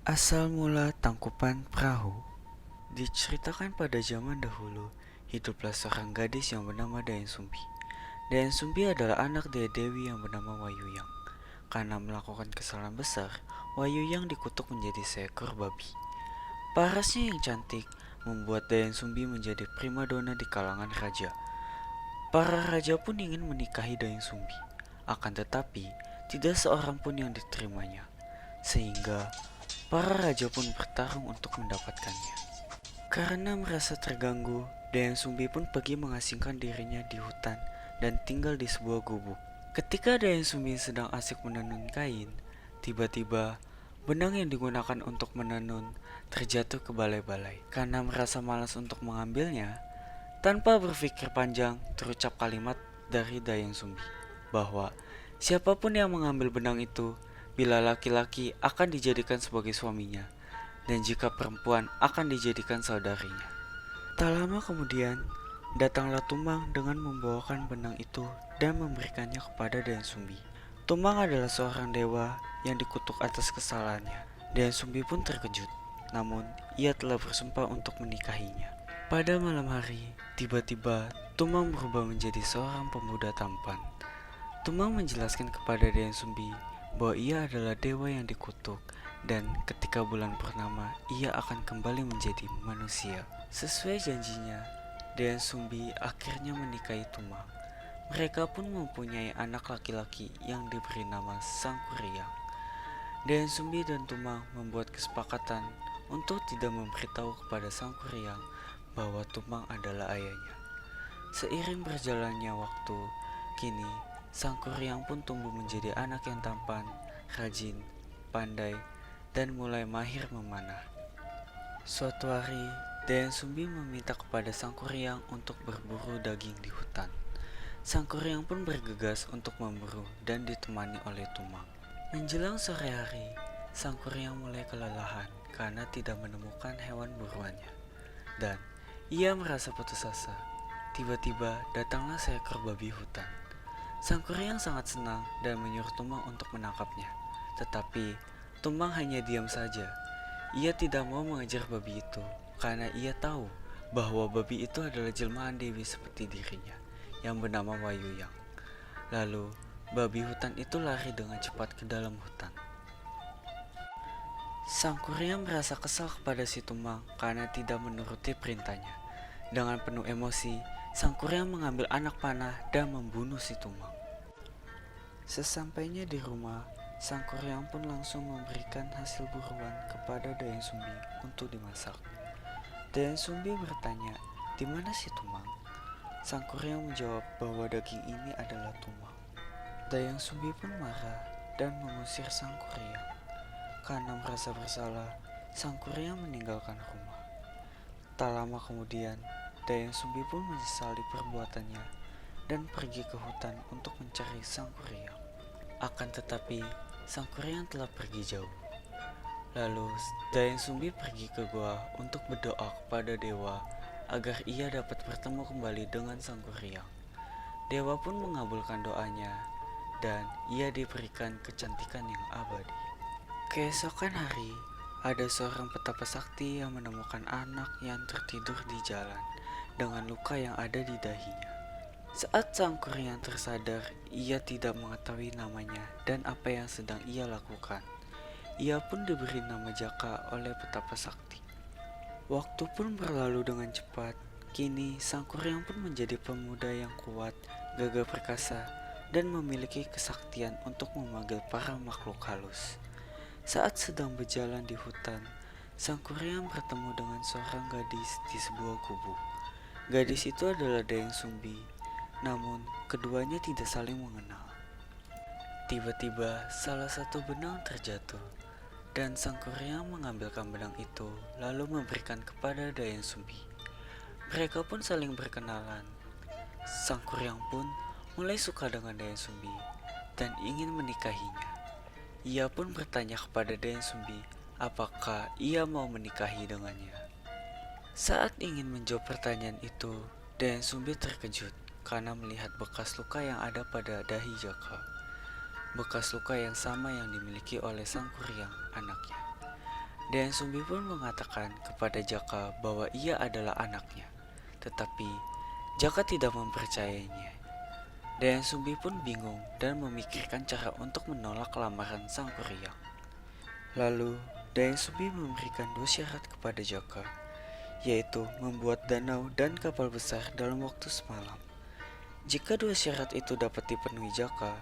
Asal mula Tangkuban Perahu. Diceritakan pada zaman dahulu, hiduplah seorang gadis yang bernama Dayang Sumbi. Dayang Sumbi adalah anak dari Dewi yang bernama Wayuyang. Karena melakukan kesalahan besar, Wayuyang dikutuk menjadi seekor babi. Parasnya yang cantik membuat Dayang Sumbi menjadi primadona di kalangan raja. Para raja pun ingin menikahi Dayang Sumbi, akan tetapi tidak seorang pun yang diterimanya. Sehingga para raja pun bertarung untuk mendapatkannya. Karena merasa terganggu, Dayang Sumbi pun pergi mengasingkan dirinya di hutan dan tinggal di sebuah gubuk. Ketika Dayang Sumbi sedang asik menenun kain, tiba-tiba benang yang digunakan untuk menenun terjatuh ke balai-balai. Karena merasa malas untuk mengambilnya, tanpa berpikir panjang terucap kalimat dari Dayang Sumbi bahwa siapapun yang mengambil benang itu, bila laki-laki akan dijadikan sebagai suaminya, dan jika perempuan akan dijadikan saudarinya. Tak lama kemudian, datanglah Tumang dengan membawakan benang itu dan memberikannya kepada Dayang Sumbi. Tumang adalah seorang dewa yang dikutuk atas kesalahannya. Dayang Sumbi pun terkejut, namun ia telah bersumpah untuk menikahinya. Pada malam hari, tiba-tiba Tumang berubah menjadi seorang pemuda tampan. Tumang menjelaskan kepada Dayang Sumbi bahwa ia adalah dewa yang dikutuk dan ketika bulan purnama ia akan kembali menjadi manusia. Sesuai janjinya, Dayang Sumbi akhirnya menikahi Tumang. Mereka pun mempunyai anak laki-laki yang diberi nama Sangkuriang. Dayang Sumbi dan Tumang membuat kesepakatan untuk tidak memberitahu kepada Sangkuriang bahwa Tumang adalah ayahnya. Seiring berjalannya waktu, kini Sangkuriang pun tumbuh menjadi anak yang tampan, rajin, pandai, dan mulai mahir memanah. Suatu hari, Dayang Sumbi meminta kepada Sangkuriang untuk berburu daging di hutan. Sangkuriang pun bergegas untuk memburu dan ditemani oleh Tumang. Menjelang sore hari, Sangkuriang mulai kelelahan karena tidak menemukan hewan buruannya. Dan ia merasa putus asa. Tiba-tiba datanglah seekor babi hutan. Sangkuriang sangat senang dan menyuruh Tumang untuk menangkapnya. Tetapi Tumang hanya diam saja. Ia tidak mau mengejar babi itu karena ia tahu bahwa babi itu adalah jelmaan dewi seperti dirinya yang bernama Wayuyang. Lalu babi hutan itu lari dengan cepat ke dalam hutan. Sangkuriang merasa kesal kepada si Tumang karena tidak menuruti perintahnya. Dengan penuh emosi, Sangkuriang mengambil anak panah dan membunuh si Tumang. Sesampainya di rumah, Sangkuriang pun langsung memberikan hasil buruan kepada Dayang Sumbi untuk dimasak. Dayang Sumbi bertanya, "Di mana si Tumang?" Sangkuriang menjawab bahwa daging ini adalah Tumang. Dayang Sumbi pun marah dan mengusir Sangkuriang. Karena merasa bersalah, Sangkuriang meninggalkan rumah. Tak lama kemudian, Dayang Sumbi pun menyesali perbuatannya dan pergi ke hutan untuk mencari Sangkuriang. Akan tetapi, Sangkuriang telah pergi jauh. Lalu, Dayang Sumbi pergi ke gua untuk berdoa kepada dewa agar ia dapat bertemu kembali dengan Sangkuriang. Dewa pun mengabulkan doanya dan ia diberikan kecantikan yang abadi. Keesokan hari, ada seorang petapa sakti yang menemukan anak yang tertidur di jalan dengan luka yang ada di dahinya. Saat Sangkuriang tersadar, ia tidak mengetahui namanya dan apa yang sedang ia lakukan. Ia pun diberi nama Jaka oleh petapa sakti. Waktu pun berlalu dengan cepat. Kini Sangkuriang pun menjadi pemuda yang kuat, gagah perkasa, dan memiliki kesaktian untuk memanggil para makhluk halus. Saat sedang berjalan di hutan, Sangkuriang bertemu dengan seorang gadis di sebuah gubuk. Gadis itu adalah Dayang Sumbi. Namun, keduanya tidak saling mengenal. Tiba-tiba, salah satu benang terjatuh, dan Sangkuriang mengambilkan benang itu, lalu memberikan kepada Dayang Sumbi. Mereka pun saling berkenalan. Sangkuriang pun mulai suka dengan Dayang Sumbi, dan ingin menikahinya. Ia pun bertanya kepada Dayang Sumbi, apakah ia mau menikahi dengannya. Saat ingin menjawab pertanyaan itu, Dayang Sumbi terkejut karena melihat bekas luka yang ada pada dahi Jaka. Bekas luka yang sama yang dimiliki oleh Sang Kuryang, anaknya. Dayang Sumbi pun mengatakan kepada Jaka bahwa ia adalah anaknya. Tetapi Jaka tidak mempercayainya. Dayang Sumbi pun bingung dan memikirkan cara untuk menolak lamaran Sang Kuryang. Lalu Dayang Sumbi memberikan 2 syarat kepada Jaka, yaitu membuat danau dan kapal besar dalam waktu semalam. Jika 2 syarat itu dapat dipenuhi Jaka,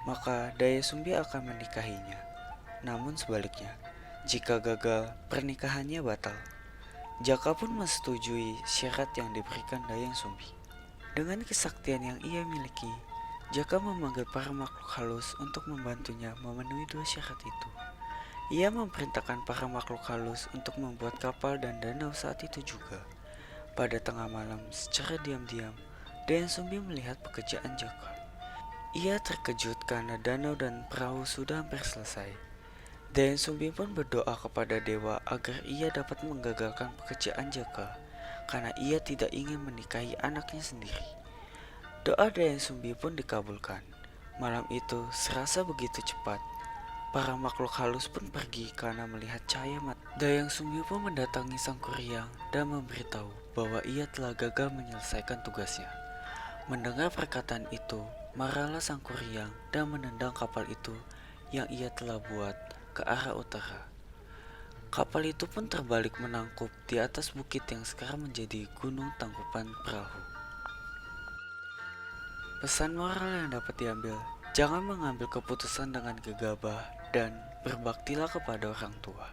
maka Dayang Sumbi akan menikahinya. Namun sebaliknya, jika gagal, pernikahannya batal. Jaka pun menyetujui syarat yang diberikan Dayang Sumbi. Dengan kesaktian yang ia miliki, Jaka memanggil para makhluk halus untuk membantunya memenuhi 2 syarat itu. Ia memerintahkan para makhluk halus untuk membuat kapal dan danau saat itu juga. Pada tengah malam, secara diam-diam, Dayang Sumbi melihat pekerjaan Jaka. Ia terkejut karena danau dan perahu sudah hampir selesai. Dayang Sumbi pun berdoa kepada dewa agar ia dapat menggagalkan pekerjaan Jaka, karena ia tidak ingin menikahi anaknya sendiri. Doa Dayang Sumbi pun dikabulkan. Malam itu serasa begitu cepat. Para makhluk halus pun pergi karena melihat cahaya mata. Dayang Sumbi pun mendatangi Sang Kuryang dan memberitahu bahwa ia telah gagal menyelesaikan tugasnya. Mendengar perkataan itu, marahlah Sang Kuryang dan menendang kapal itu yang ia telah buat ke arah utara. Kapal itu pun terbalik menangkup di atas bukit yang sekarang menjadi Gunung Tangkupan Perahu. Pesan moral yang dapat diambil, jangan mengambil keputusan dengan gegabah dan berbaktilah kepada orang tua.